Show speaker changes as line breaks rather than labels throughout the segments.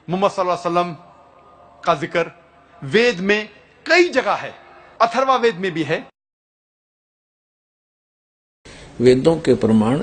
मोहम्मद सल्लल्लाहु अलैहि वसल्लम का जिक्र वेद में कई जगह है, अथर्वा वेद में भी है।
वेदों के प्रमाण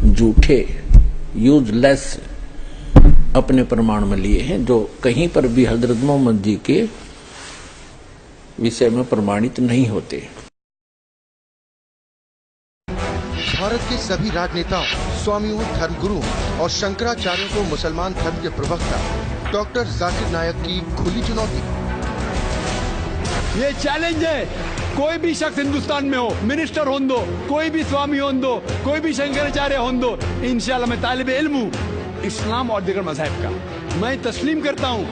झूठे यूजलेस अपने प्रमाण में लिए हैं, जो कहीं पर भी हजरत मोहम्मद जी के विषय में प्रमाणित नहीं होते।
भारत के सभी राजनेताओं, स्वामियों, धर्मगुरुओं और शंकराचार्यों को मुसलमान धर्म के प्रवक्ता डॉक्टर जाकिर नायक की खुली चुनौती।
ये चैलेंज है, कोई भी शख्स हिंदुस्तान में हो, मिनिस्टर हों दो, कोई भी स्वामी हों दो, कोई भी शंकराचार्य हों दो, इंशाल्लाह मैं तालिबे इल्म हूं इस्लाम और दीगर मज़हब का। मैं तस्लीम करता हूं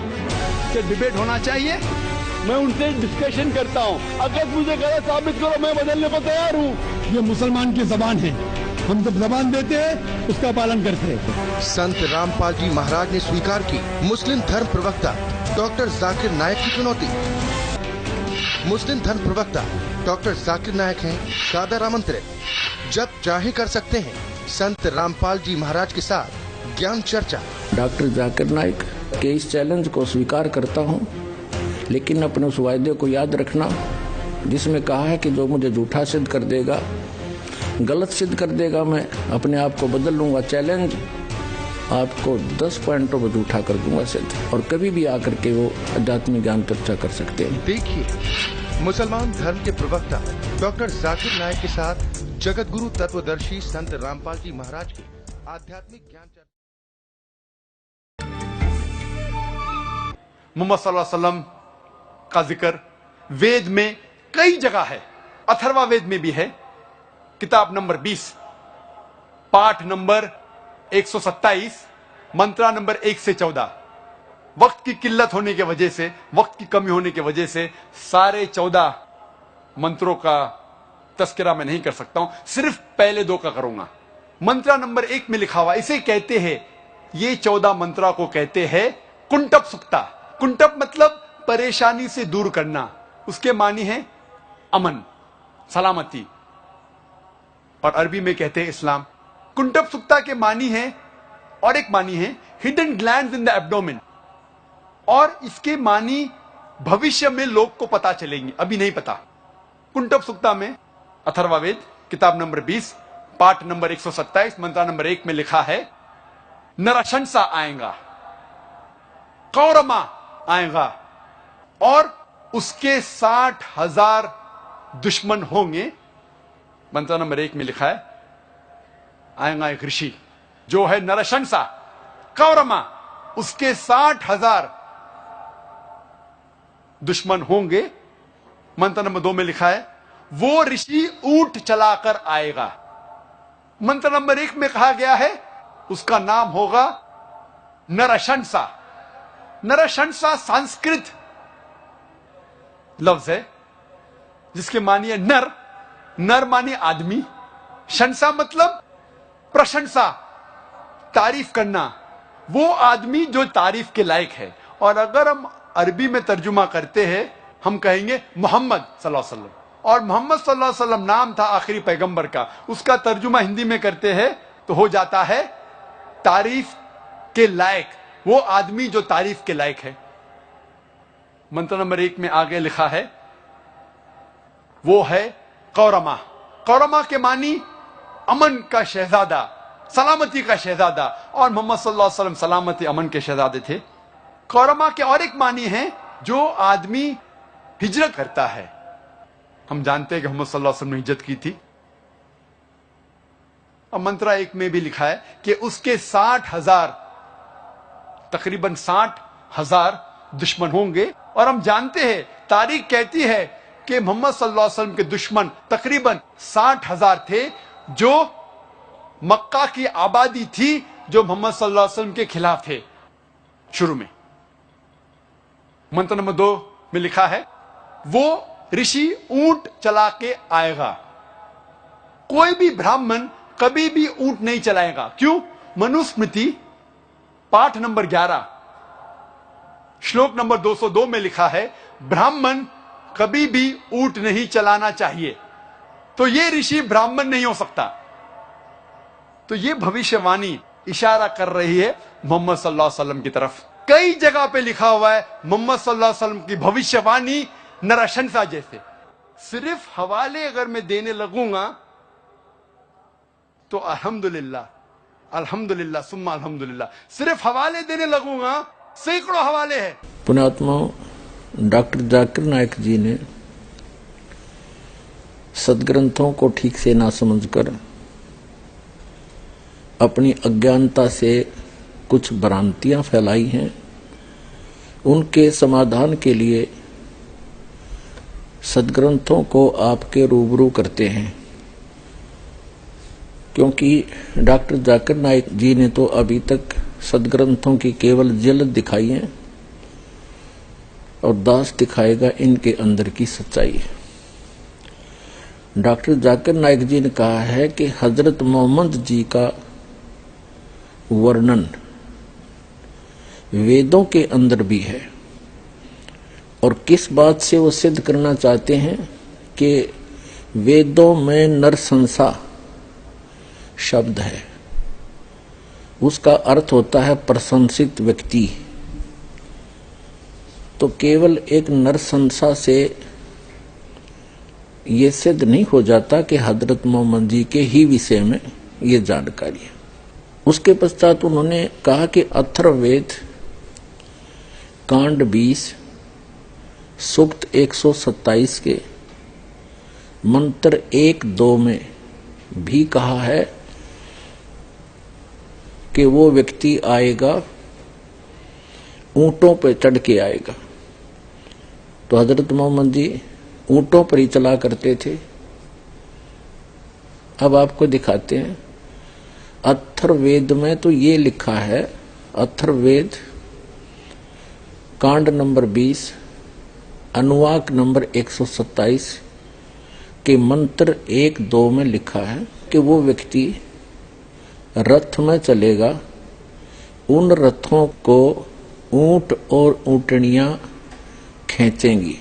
कि डिबेट होना चाहिए, मैं उनसे डिस्कशन करता हूं। अगर मुझे गलत साबित करो, मैं बदलने को तैयार हूं। ये मुसलमान की जबान है, हम जब जबान देते हैं उसका पालन करते हैं।
संत रामपाल जी महाराज ने स्वीकार की मुस्लिम धर्म प्रवक्ता डॉक्टर जाकिर नायक की चुनौती। मुस्लिम धर्म प्रवक्ता डॉक्टर जाकिर नायक हैं सादर आमंत्रित, जब चाहे कर सकते हैं संत रामपाल जी महाराज के साथ ज्ञान चर्चा।
डॉक्टर जाकिर नायक के इस चैलेंज को स्वीकार करता हूं, लेकिन अपने उस वायदे को याद रखना जिसमें कहा है कि जो मुझे झूठा सिद्ध कर देगा, गलत सिद्ध कर देगा, मैं अपने आप को बदल लूंगा। चैलेंज आपको 10 पॉइंटों पर झूठा कर दूंगा सिद्ध, और कभी भी आकर के वो आध्यात्मिक ज्ञान चर्चा कर सकते हैं।
देखिए मुसलमान धर्म के प्रवक्ता डॉक्टर जाकिर नायक के साथ जगत गुरु तत्वदर्शी संत रामपाल जी महाराज की आध्यात्मिक ज्ञान चर्चा।
मोहम्मद सल्लल्लाहु अलैहि वसल्लम का जिक्र वेद में कई जगह है, अथर्वा वेद में भी है। किताब नंबर 20, पाठ नंबर 127, मंत्रा नंबर 1 से 14। वक्त की किल्लत होने की वजह से, वक्त की कमी होने की वजह से सारे 14 मंत्रों का तस्करा मैं नहीं कर सकता हूं, सिर्फ पहले 2 का करूंगा। मंत्रा नंबर 1 में लिखा हुआ, इसे कहते हैं, ये 14 मंत्रा को कहते हैं कुंटप सुक्ता। कुंटप मतलब परेशानी से दूर करना, उसके मानी है अमन, सलामती, और अरबी में कहते हैं इस्लाम। कुंटप सुक्ता के मानी है, और एक मानी है hidden glands in the abdomen, और इसके मानी भविष्य में लोग को पता चलेंगे, अभी नहीं पता। कुंटप सुक्ता में अथर्ववेद किताब नंबर 20 पाठ नंबर 127 मंत्रा नंबर 1 में लिखा है, नरशंसा आएगा, कौरमा आएगा, और उसके 60,000 दुश्मन होंगे। मंत्र नंबर 1 में लिखा है, आएगा एक ऋषि जो है नरशंसा, कौरमा, उसके 60,000 दुश्मन होंगे। मंत्र नंबर 2 में लिखा है, वो ऋषि ऊंट चलाकर आएगा। मंत्र नंबर 1 में कहा गया है उसका नाम होगा नरशंसा। नरशंसा संस्कृत लफ्ज है जिसके मानिए नर, नर माने आदमी, शंसा मतलब प्रशंसा, तारीफ करना, वो आदमी जो तारीफ के लायक है। और अगर हम अरबी में तर्जुमा करते हैं, हम कहेंगे मोहम्मद सल्लल्लाहु अलैहि वसल्लम, और मोहम्मद सल्लल्लाहु अलैहि वसल्लम नाम था आखिरी पैगंबर का, उसका तर्जुमा हिंदी में करते हैं तो हो जाता है तारीफ के लायक, वो आदमी जो तारीफ के लायक है। मंत्र नंबर 1 में आगे लिखा है, वो है कौरमा। कौरमा के मानी अमन का शहजादा, सलामती का शहजादा, और मोहम्मद सल्लल्लाहु अलैहि वसल्लम सलामती अमन के शहजादे थे। कौरमा के और एक मानी है जो आदमी हिजरत करता है। हम जानते हैं कि मोहम्मद सल्लल्लाहु अलैहि वसल्लम ने हिजरत की थी। और मंत्रा 1 में भी लिखा है कि उसके 60,000, तकरीबन 60,000 दुश्मन होंगे। और हम जानते हैं, तारीख कहती है कि मोहम्मद सल्लल्लाहु अलैहि वसल्लम के दुश्मन तकरीबन 60,000 थे, जो मक्का की आबादी थी जो मोहम्मद सल्लल्लाहु अलैहि वसल्लम के खिलाफ थे शुरू में। मंत्र नंबर 2 में लिखा है, वो ऋषि ऊंट चला के आएगा। कोई भी ब्राह्मण कभी भी ऊंट नहीं चलाएगा। क्यों? मनुस्मृति पाठ नंबर 11 श्लोक नंबर 202 में लिखा है, ब्राह्मण कभी भी ऊंट नहीं चलाना चाहिए। तो ये ऋषि ब्राह्मण नहीं हो सकता। तो ये भविष्यवाणी इशारा कर रही है मोहम्मद सल्लल्लाहु अलैहि वसल्लम की तरफ। कई जगह पे लिखा हुआ है मोहम्मद सल्लल्लाहु अलैहि वसल्लम की भविष्यवाणी नरशंसा जैसे। सिर्फ हवाले अगर मैं देने लगूंगा तो अल्हम्दुलिल्लाह अल्हम्दुलिल्लाह सुम्मा अल्हम्दुलिल्लाह, सिर्फ हवाले देने लगूंगा, सैकड़ों हवाले हैं।
पुण्यात्मा डॉक्टर जाकिर नायक जी ने सदग्रंथों को ठीक से ना समझकर अपनी अज्ञानता से कुछ भ्रांतियां फैलाई हैं। उनके समाधान के लिए सदग्रंथों को आपके रूबरू करते हैं, क्योंकि डॉक्टर जाकिर नायक जी ने तो अभी तक सदग्रंथों की केवल झलक दिखाई है और दास दिखाएगा इनके अंदर की सच्चाई। डॉक्टर जाकिर नायक जी ने कहा है कि हजरत मोहम्मद जी का वर्णन वेदों के अंदर भी है, और किस बात से वो सिद्ध करना चाहते हैं कि वेदों में नरसंसा शब्द है, उसका अर्थ होता है प्रशंसित व्यक्ति। तो केवल एक नरसंसा से ये सिद्ध नहीं हो जाता कि हजरत मोहम्मद जी के ही विषय में ये जानकारी है। उसके पश्चात उन्होंने कहा कि अथर्ववेद कांड 20 सूक्त 127 के मंत्र 1-2 में भी कहा है कि वो व्यक्ति आएगा, ऊंटों पर चढ़ के आएगा। तो हजरत मोहम्मद जी ऊंटों पर ही चला करते थे। अब आपको दिखाते हैं, अथर्ववेद में तो ये लिखा है, अथर्ववेद कांड नंबर 20 अनुवाक नंबर 127 के मंत्र 1-2 में लिखा है कि वो व्यक्ति रथ में चलेगा, उन रथों को ऊंट और ऊंटनियां खींचेंगी।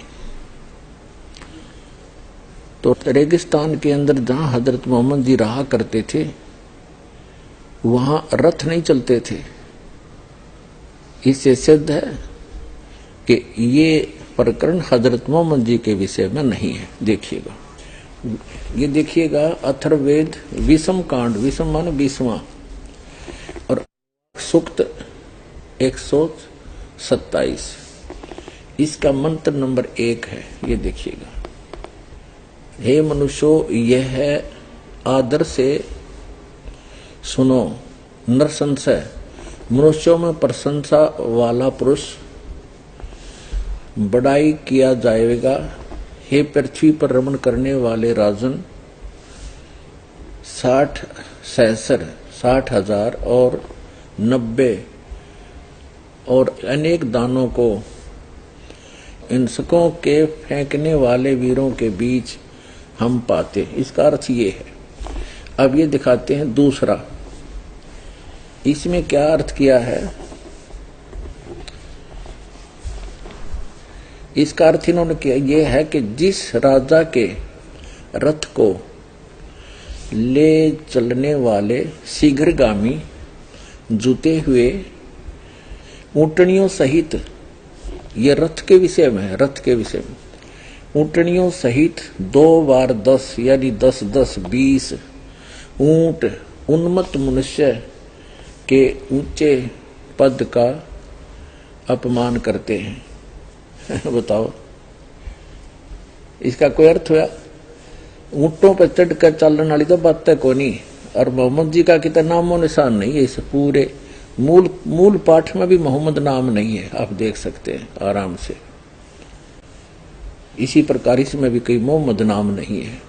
तो रेगिस्तान के अंदर जहां हजरत मोहम्मद जी रहा करते थे वहां रथ नहीं चलते थे। इससे सिद्ध है कि ये प्रकरण हजरत मोहम्मद जी के विषय में नहीं है। देखिएगा, ये देखिएगा अथर्ववेद विषम कांड, विषम माने 20वां, और सूक्त 127 इसका मंत्र नंबर 1 है। ये देखिएगा, हे मनुष्यों, यह है आदर से सुनो। नरसंशय मनुष्यों में प्रशंसा वाला पुरुष बड़ाई किया जाएगा। हे पृथ्वी पर रमण करने वाले राजन, 60,000 और 90 और अनेक दानों को इंसकों के फेंकने वाले वीरों के बीच हम पाते। इसका अर्थ ये है। अब ये दिखाते हैं दूसरा, इसमें क्या अर्थ किया है। इसका अर्थ इन्होंने किया ये है कि जिस राजा के रथ को ले चलने वाले शीघ्रगामी जुते हुए ऊंटनियों सहित, ये रथ के विषय में है, रथ के विषय में ऊंटनियों सहित 2 बार 10 यानी 10-10 20 ऊंट उन्मत्त मनुष्य के ऊंचे पद का अपमान करते हैं। बताओ, इसका कोई अर्थ हुआ? ऊंटों पर चढ़कर चलने वाली तो बात है को नहीं, और मोहम्मद जी का कितना नामो निशान नहीं है। इस पूरे मूल पाठ में भी मोहम्मद नाम नहीं है, आप देख सकते हैं आराम से। इसी प्रकार इसमें भी कोई मोहम्मद नाम नहीं है।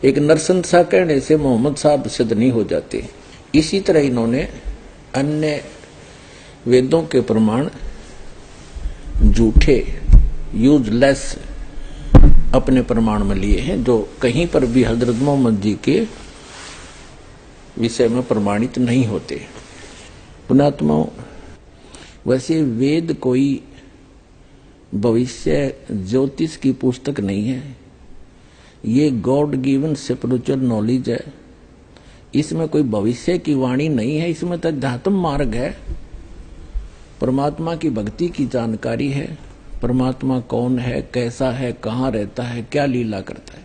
एक नरसंसा कहने से मोहम्मद साहब सिद्ध नहीं हो जाते। इसी तरह इन्होंने अन्य वेदों के प्रमाण झूठे यूजलेस अपने प्रमाण में लिए हैं, जो कहीं पर भी हजरत मोहम्मद जी के विषय में प्रमाणित नहीं होते। पुण्यात्माओं, वैसे वेद कोई भविष्य ज्योतिष की पुस्तक नहीं है। ये गॉड गिवन स्पिरिचुअल नॉलेज है। इसमें कोई भविष्य की वाणी नहीं है, इसमें तो अध्यात्म मार्ग है, परमात्मा की भक्ति की जानकारी है, परमात्मा कौन है, कैसा है, कहाँ रहता है, क्या लीला करता है।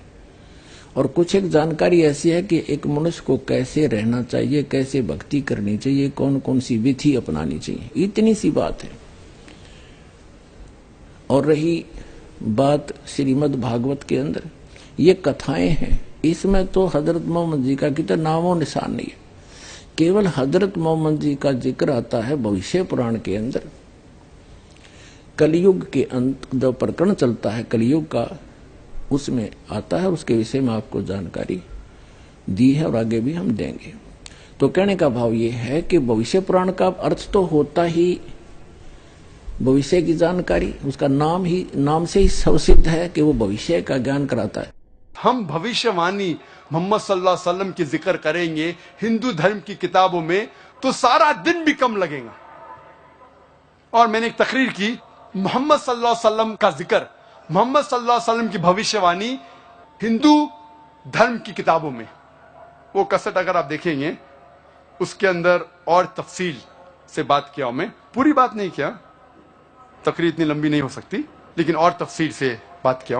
और कुछ एक जानकारी ऐसी है कि एक मनुष्य को कैसे रहना चाहिए, कैसे भक्ति करनी चाहिए, कौन कौन सी विधि अपनानी चाहिए, इतनी सी बात है। और रही बात श्रीमद् भागवत के अंदर ये कथाएं हैं, इसमें तो हजरत मोहम्मद जी का कितना नामो निशान नहीं है। केवल हजरत मोहम्मद जी का जिक्र आता है भविष्य पुराण के अंदर। कलयुग के अंत जो प्रकरण चलता है कलयुग का, उसमें आता है, उसके विषय में आपको जानकारी दी है और आगे भी हम देंगे। तो कहने का भाव ये है कि भविष्य पुराण का अर्थ तो होता ही भविष्य की जानकारी, उसका नाम से ही सिद्ध है कि वो भविष्य का ज्ञान कराता है।
हम भविष्यवाणी मोहम्मद सल्लल्लाहु अलैहि वसल्लम की जिक्र करेंगे हिंदू धर्म की किताबों में तो सारा दिन भी कम लगेगा। और मैंने एक तकरीर की, मोहम्मद सल्लल्लाहु अलैहि वसल्लम का जिक्र, मोहम्मद सल्लल्लाहु अलैहि वसल्लम की भविष्यवाणी हिंदू धर्म की किताबों में, वो कसट अगर आप देखेंगे उसके अंदर और तफसील से बात किया। मैं पूरी बात नहीं किया, तकरीर इतनी लंबी नहीं हो सकती, लेकिन और तफसील से बात किया।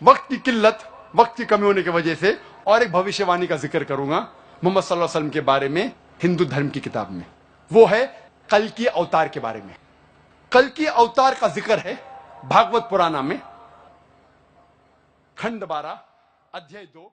वक्त की किल्लत, वक्त की कमी होने की वजह से और एक भविष्यवाणी का जिक्र करूंगा मोहम्मद सल्लल्लाहु अलैहि वसल्लम के बारे में हिंदू धर्म की किताब में। वो है कल की अवतार के बारे में। कल की अवतार का जिक्र है भागवत पुराण में, खंड 12 अध्याय 2।